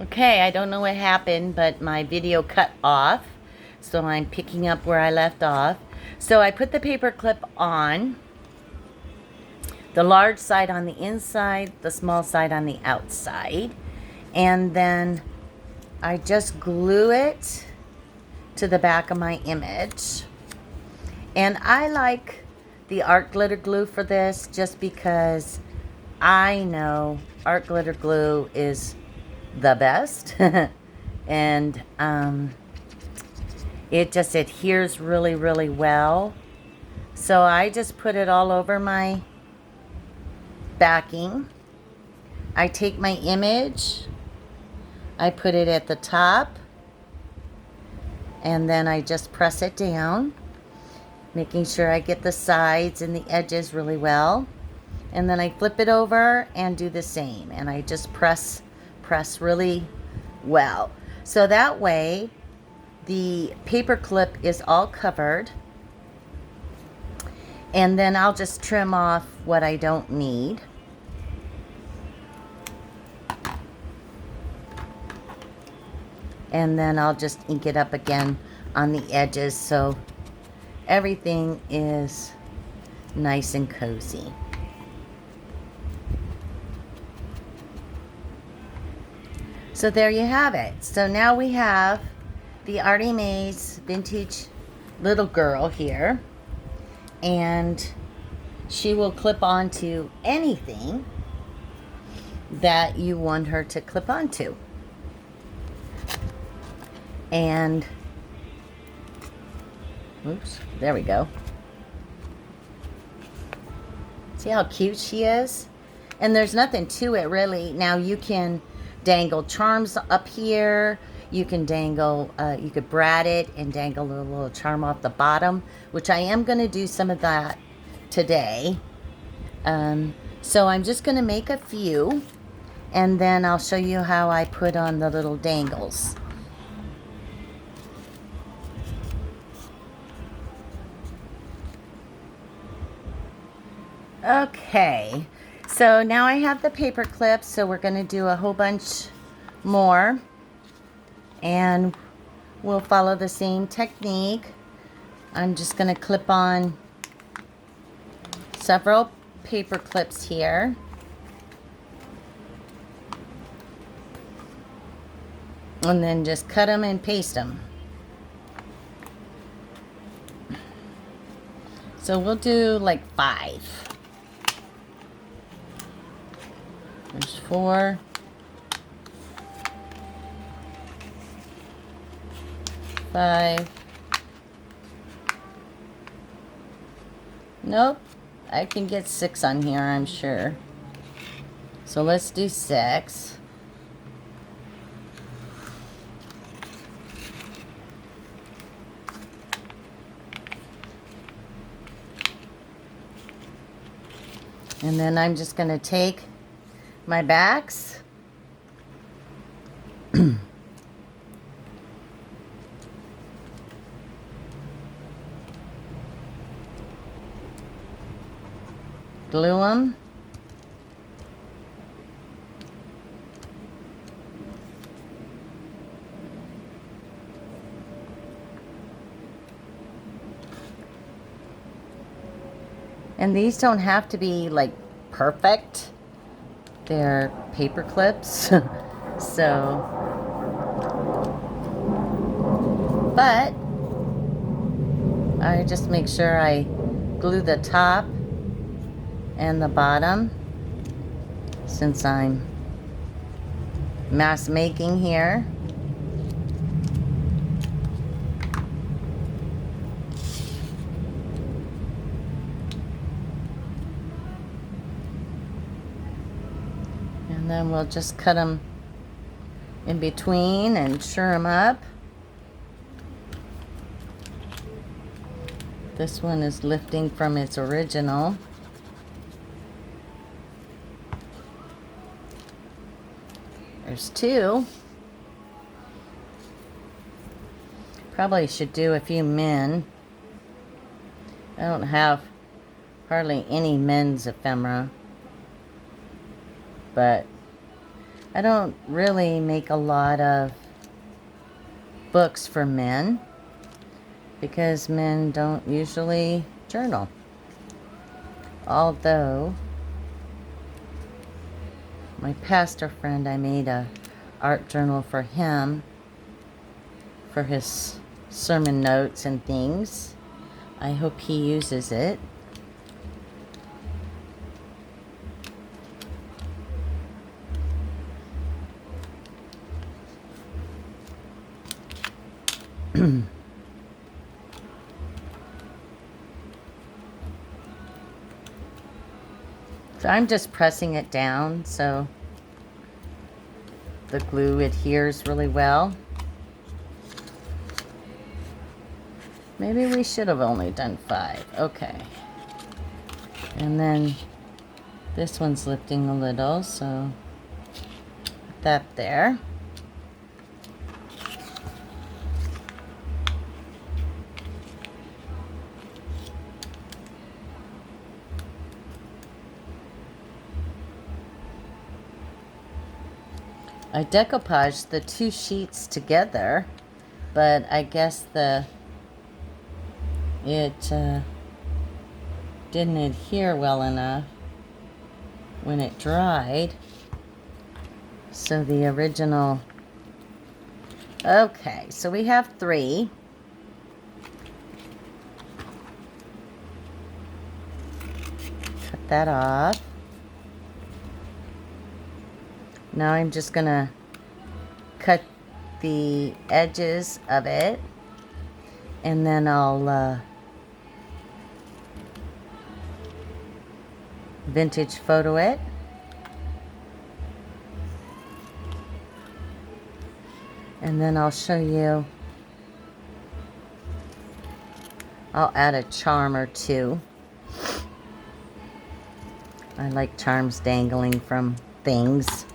Okay, I don't know what happened, but my video cut off. So I'm picking up where I left off. So I put the paper clip on, the large side on the inside, the small side on the outside. And then I just glue it to the back of my image. And I like the art glitter glue for this just because I know art glitter glue is the best. And it just adheres really, really well. So I just put it all over my backing. I take my image, I put it at the top, and then I just press it down, making sure I get the sides and the edges really well. And then I flip it over and do the same. And I just press really well. So that way the paper clip is all covered. And then I'll just trim off what I don't need. And then I'll just ink it up again on the edges so everything is nice and cozy. So there you have it. So now we have the Artymaze vintage little girl here. And she will clip onto anything that you want her to clip onto. And, oops, there we go. See how cute she is? And there's nothing to it really. Now you can dangle charms up here. You can dangle, you could brad it and dangle a little charm off the bottom, which I am going to do some of that today. So I'm just going to make a few, and then I'll show you how I put on the little dangles. Okay, so now I have the paper clips, so we're going to do a whole bunch more, and we'll follow the same technique. I'm just going to clip on several paper clips here. And then just cut them and paste them. So we'll do like 5. There's 4. 5. Nope. I can get 6 on here, I'm sure. So let's do 6. And then I'm just going to take my backs glue them. And these don't have to be like perfect. They're paper clips. So, but I just make sure I glue the top and the bottom, since I'm mass making here. And then we'll just cut them in between and sure them up. This one is lifting from its original. There's 2. Probably should do a few men. I don't have hardly any men's ephemera, but I don't really make a lot of books for men because men don't usually journal. Although my pastor friend, I made a art journal for him for his sermon notes and things. I hope he uses it. So I'm just pressing it down so the glue adheres really well. Maybe we should have only done 5. Okay. And then this one's lifting a little, so put that there. I decoupaged the 2 sheets together, but I guess it didn't adhere well enough when it dried. So the original, okay, so we have 3. Cut that off. Now I'm just gonna cut the edges of it, and then I'll vintage photo it. And then I'll show you, I'll add a charm or 2. I like charms dangling from things.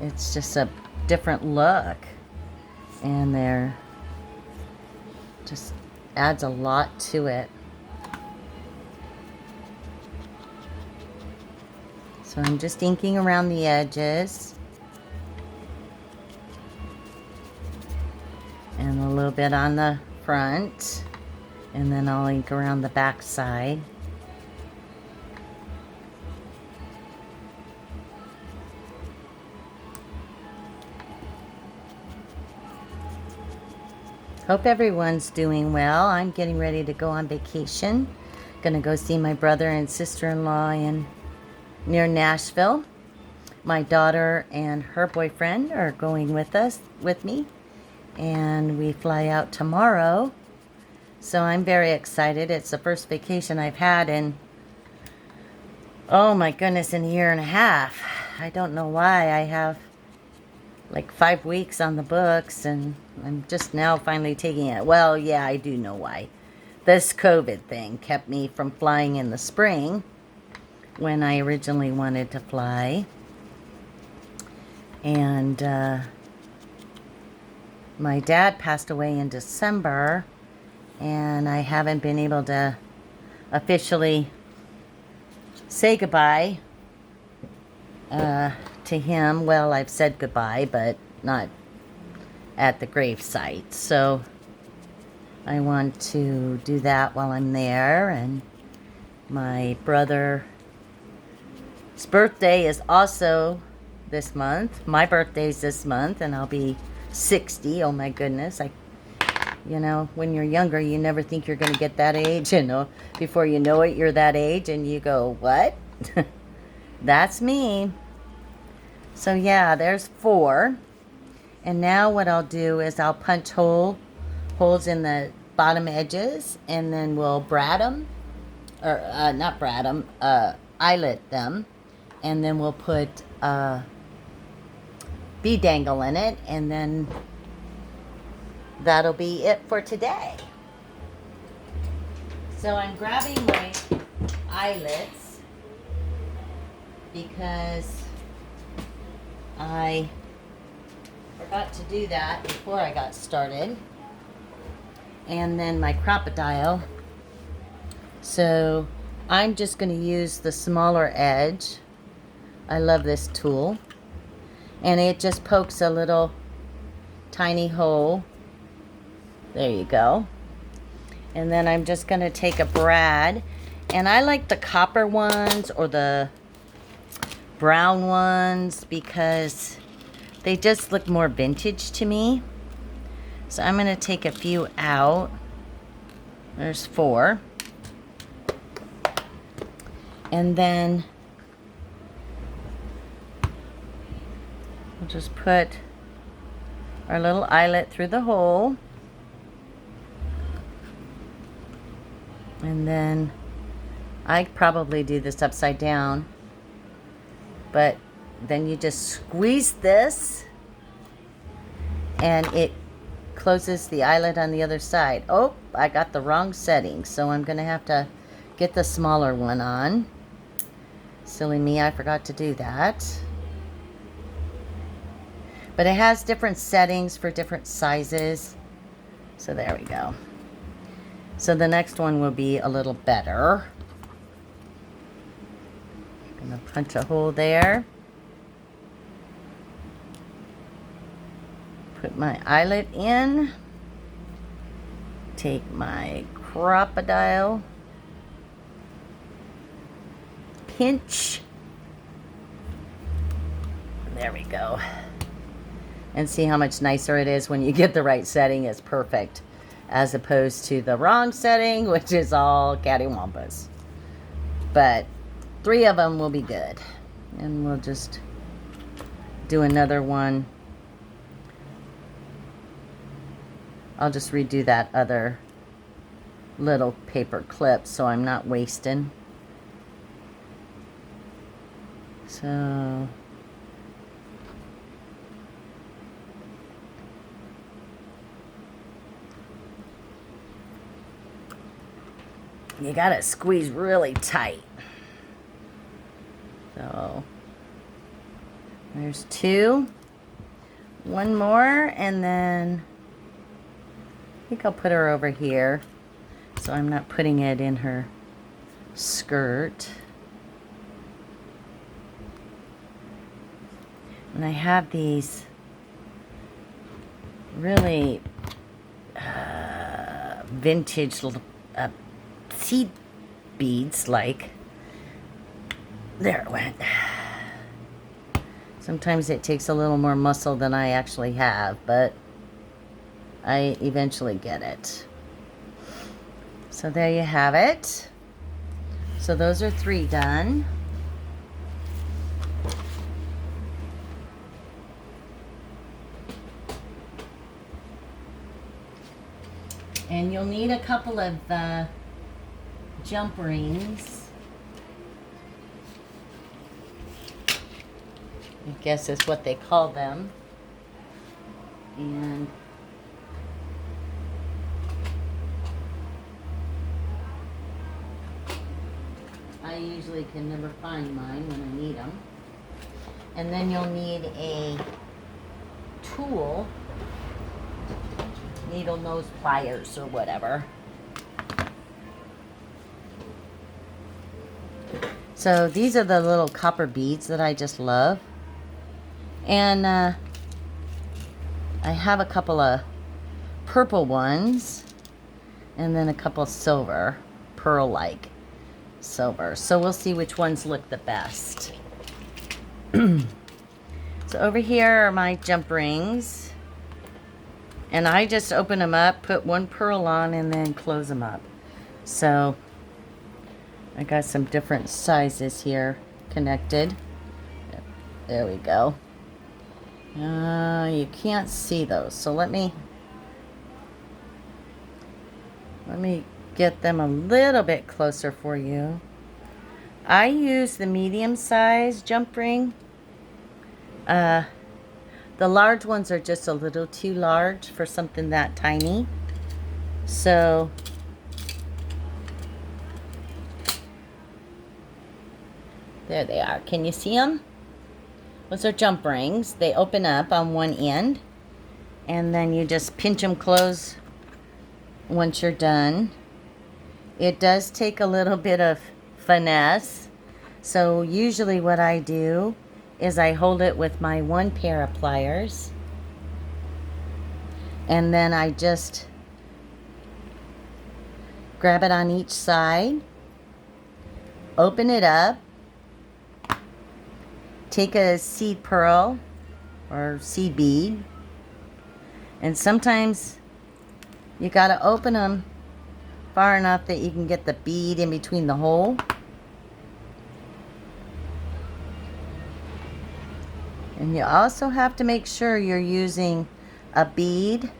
It's just a different look, and they're just adds a lot to it. So I'm just inking around the edges and a little bit on the front, and then I'll ink around the back side. Hope everyone's doing well. I'm getting ready to go on vacation. Gonna go see my brother and sister-in-law near Nashville. My daughter and her boyfriend are going with me, and we fly out tomorrow. So I'm very excited. It's the first vacation I've had in, oh my goodness, in a year and a half. I don't know why. I have like 5 weeks on the books, and I'm just now finally taking it. Well, yeah, I do know why. This COVID thing kept me from flying in the spring when I originally wanted to fly. And my dad passed away in December, and I haven't been able to officially say goodbye to him. Well, I've said goodbye, but not at the gravesite. So I want to do that while I'm there. And my brother's birthday is also this month. My birthday's this month, and I'll be 60. Oh my goodness. You know, when you're younger, you never think you're going to get that age. You know, before you know it, you're that age, and you go, what? That's me. So yeah, there's 4. And now what I'll do is I'll punch holes in the bottom edges, and then we'll brad them, or not brad them, eyelet them, and then we'll put bead dangle in it, and then that'll be it for today. So I'm grabbing my eyelets because I forgot to do that before I got started. And then my crocodile. So I'm just going to use the smaller edge. I love this tool. And it just pokes a little tiny hole. There you go. And then I'm just going to take a brad. And I like the copper ones or the brown ones because they just look more vintage to me. So I'm going to take a few out. There's 4. And then we'll just put our little eyelet through the hole. And then I probably do this upside down. But then you just squeeze this and it closes the eyelet on the other side. Oh, I got the wrong setting, so I'm going to have to get the smaller one on. Silly me, I forgot to do that. But it has different settings for different sizes. So there we go. So the next one will be a little better. I'm going to punch a hole there. Put my eyelet in. Take my crocodile. Pinch. There we go. And see how much nicer it is when you get the right setting. It's perfect. As opposed to the wrong setting, which is all cattywampus. But 3 of them will be good. And we'll just do another one. I'll just redo that other little paper clip so I'm not wasting. So you gotta squeeze really tight. So there's 2. One more, and then I think I'll put her over here so I'm not putting it in her skirt. And I have these really vintage seed beads, like, there it went. Sometimes it takes a little more muscle than I actually have, but I eventually get it. So there you have it. So those are 3 done. And you'll need a couple of jump rings. I guess is what they call them. And I usually can never find mine when I need them. And then you'll need a tool, needle nose pliers or whatever. So these are the little copper beads that I just love. And I have a couple of purple ones and then a couple silver, pearl-like silver. So we'll see which ones look the best. So over here are my jump rings. And I just open them up, put 1 pearl on, and then close them up. So I got some different sizes here connected. There we go. You can't see those, so let me get them a little bit closer for you. I use the medium size jump ring. The large ones are just a little too large for something that tiny. So there they are. Can you see them? Those are jump rings. They open up on one end, and then you just pinch them close once you're done. It does take a little bit of finesse. So usually what I do is I hold it with my one pair of pliers, and then I just grab it on each side, open it up, take a seed pearl or seed bead, and sometimes you gotta open them far enough that you can get the bead in between the hole. And you also have to make sure you're using a bead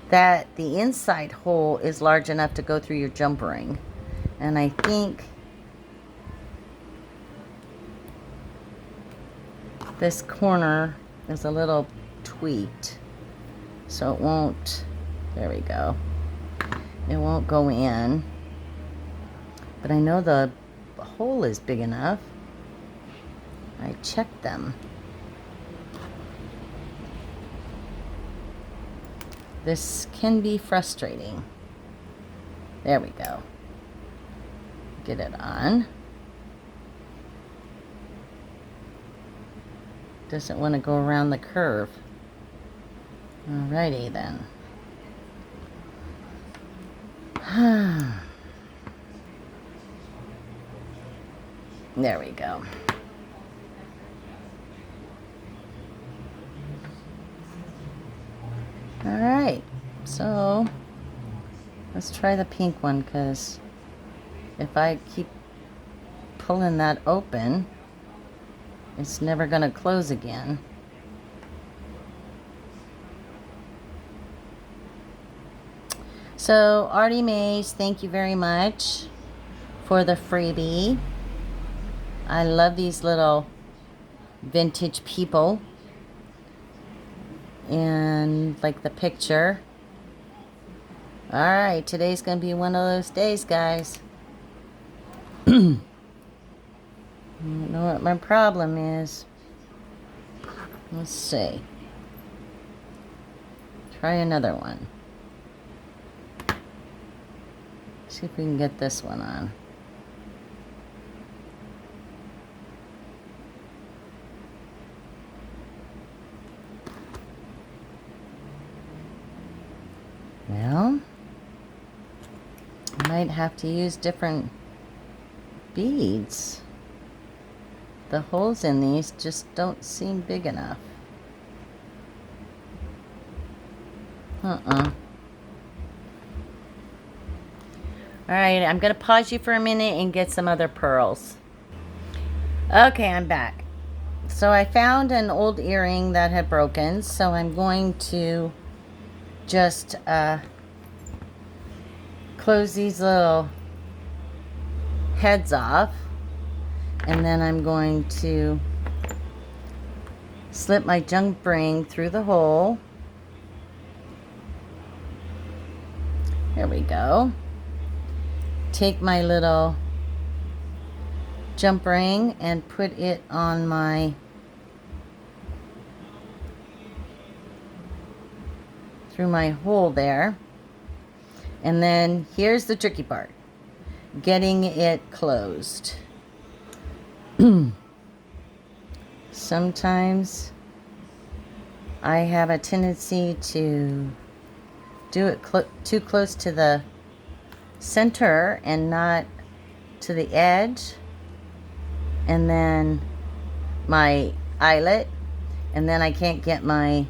that the inside hole is large enough to go through your jump ring. And I think this corner is a little tweaked, so it won't, there we go, it won't go in. But I know the hole is big enough. I checked them. This can be frustrating. There we go. Get it on. Doesn't want to go around the curve. Alrighty then. There we go. Alright, so let's try the pink one, because if I keep pulling that open, it's never going to close again. So, Artymaze, thank you very much for the freebie. I love these little vintage people. And like the picture. Alright, today's going to be one of those days, guys. I don't know what my problem is. Let's see. Try another one. See if we can get this one on. Well, I might have to use different beads. The holes in these just don't seem big enough. Alright, I'm going to pause you for a minute and get some other pearls. Okay, I'm back. So I found an old earring that had broken, so I'm going to just close these little heads off, and then I'm going to slip my jump ring through the hole. There we go. Take my little jump ring and put it on my through my hole there. And then here's the tricky part, getting it closed. Sometimes I have a tendency to do it too close to the center and not to the edge, and then my eyelet, and then I can't get my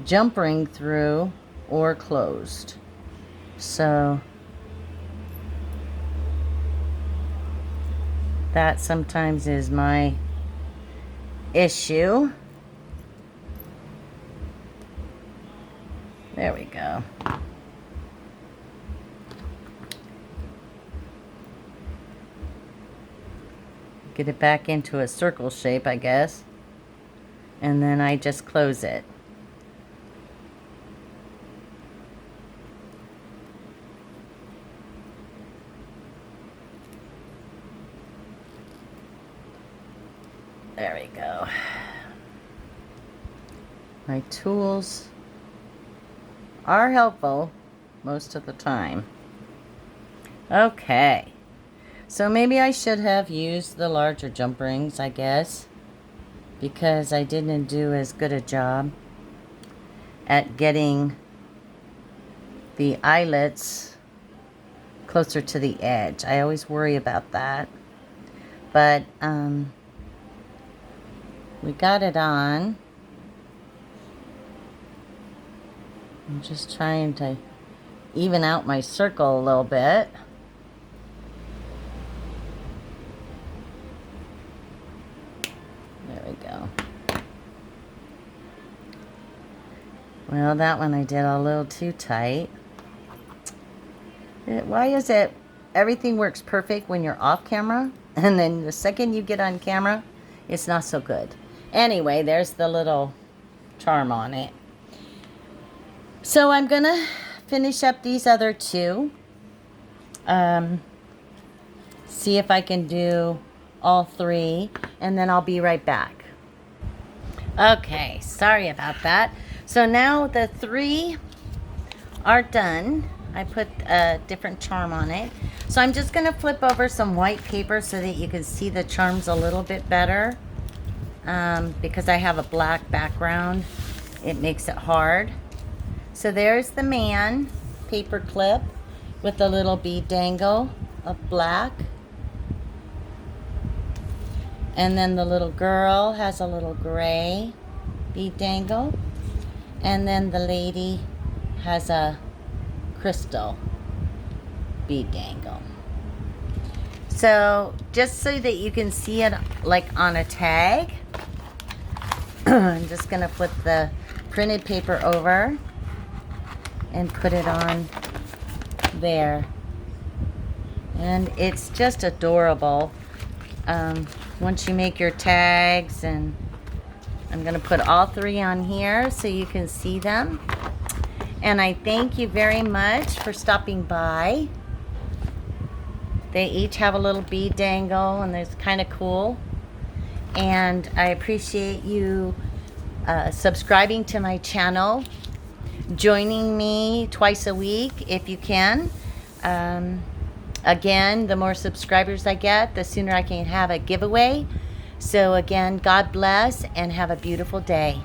jump ring through or closed. So that sometimes is my issue. There we go. Get it back into a circle shape, I guess. And then I just close it. There we go. My tools are helpful most of the time. Okay. So maybe I should have used the larger jump rings, I guess, because I didn't do as good a job at getting the eyelets closer to the edge. I always worry about that. But we got it on. I'm just trying to even out my circle a little bit. There we go. Well, that one I did a little too tight. Why is it everything works perfect when you're off camera, and then the second you get on camera, it's not so good? Anyway, there's the little charm on it. So I'm gonna finish up these other two. See if I can do all three, and then I'll be right back. Okay, sorry about that. So now the three are done. I put a different charm on it. So I'm just gonna flip over some white paper so that you can see the charms a little bit better. Because I have a black background, it makes it hard. So there's the man paper clip with a little bead dangle of black. And then the little girl has a little gray bead dangle. And then the lady has a crystal bead dangle. So just so that you can see it like on a tag, I'm just gonna flip the printed paper over and put it on there. And it's just adorable. Once you make your tags, and I'm gonna put all three on here so you can see them. And I thank you very much for stopping by. They each have a little bead dangle, and it's kind of cool. And I appreciate you subscribing to my channel, joining me twice a week if you can. Again, the more subscribers I get, the sooner I can have a giveaway. So again, God bless and have a beautiful day.